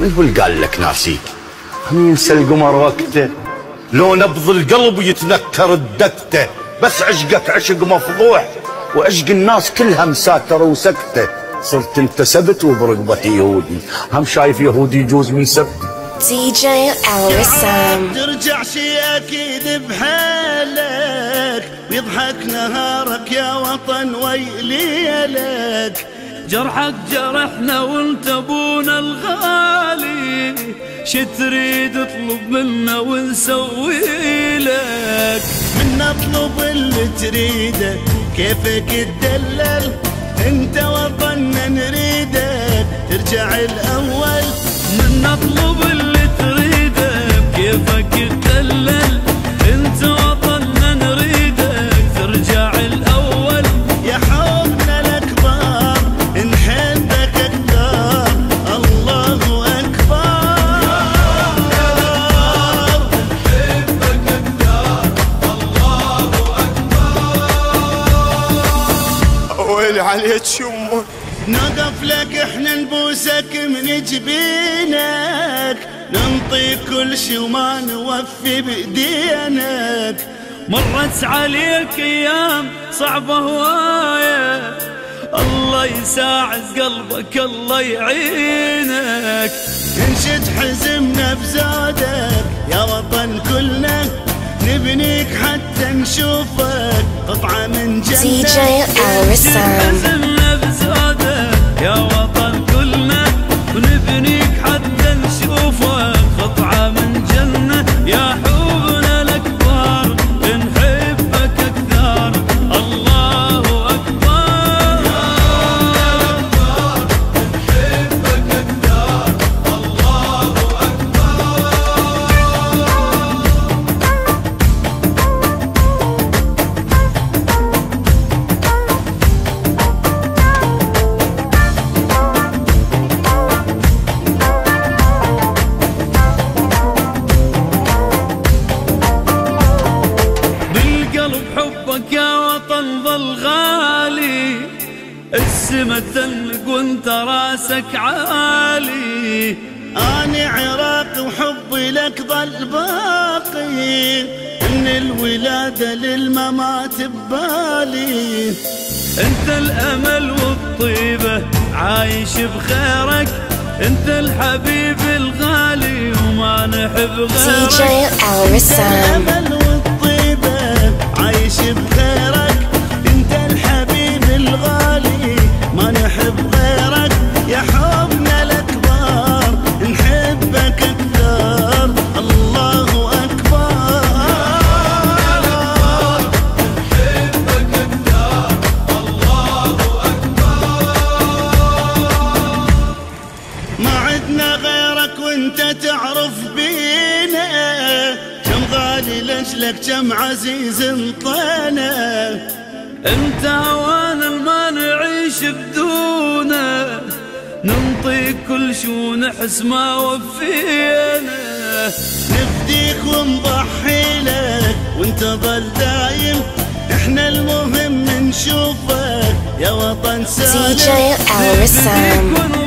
من هو اللي قال لك ناسيك؟ هم ينسى القمر وقته، لو نبض القلب يتذكر الدكته، بس عشقك عشق مفضوح، وعشق الناس كلها مساتر وسكته. صرت انت سبت وبرقبة يهودي، هم شايف يهودي يجوز من سبت. DJ Elrissam. ترجع شي اكيد بحالك، ويضحك نهارك يا وطن ويليلك. جرحك جرحنا وانت ابونا الغالي، شي تريد اطلب منا ونسوي لك. من نطلب اللي تريده كيفك تدلل، انت وطننا نريدك ترجع الاول. من نطلب اللي تريده كيفك تدلل، انت وطننا نريدك ترجع الاول. يا حبنا الاكبر نحبك اكثر، الله اكبر. نحبك اكثر، الله اكبر. ويلي عليك يمه، نقف لك احنا نبوسك من جبينك، ننطيك كل شي وما نوفي بدينك. مرت عليك ايام صعبة هواية، الله يساعد قلبك الله يعينك. انشد حزمنا بزادك يا وطن كلنا، نبنيك حتى نشوفك قطعة من جنة. DJ Elrissam. حزمنا بزادك يا وطن كلنا، ونبنيك حتى نشوفك قطعة من جنة. يا حبنا الأكبر نحبك أكثر، الله أكبر. نحبك أكثر، الله أكبر. حبك يا وطن ظل غالي، السما تلق وانت راسك عالي. أنا عراقي وحبي لك ظل باقي، من الولادة للممات ببالي. انت الامل والطيبة عايش بخيرك، انت الحبيب الغالي وما نحب غيرك. DJ Elrissam. عايش بخيرك، انت الحبيب الغالي ما نحب غيرك. يا حبنا الاكبر نحبك اكثر، الله اكبر. نحبك اكثر، الله اكبر. ما عدنا غيرك وانت تعرف بينا، كم غالي لاجلك كم عزيز انطينا. انت هوانا ما نعيش بدونه، ننطيك كل شو نحس ما وفينا. نفديك ونضحي لك وانت ظل دايم، احنا المهم نشوفك يا وطن سالم. DJ Elrissam.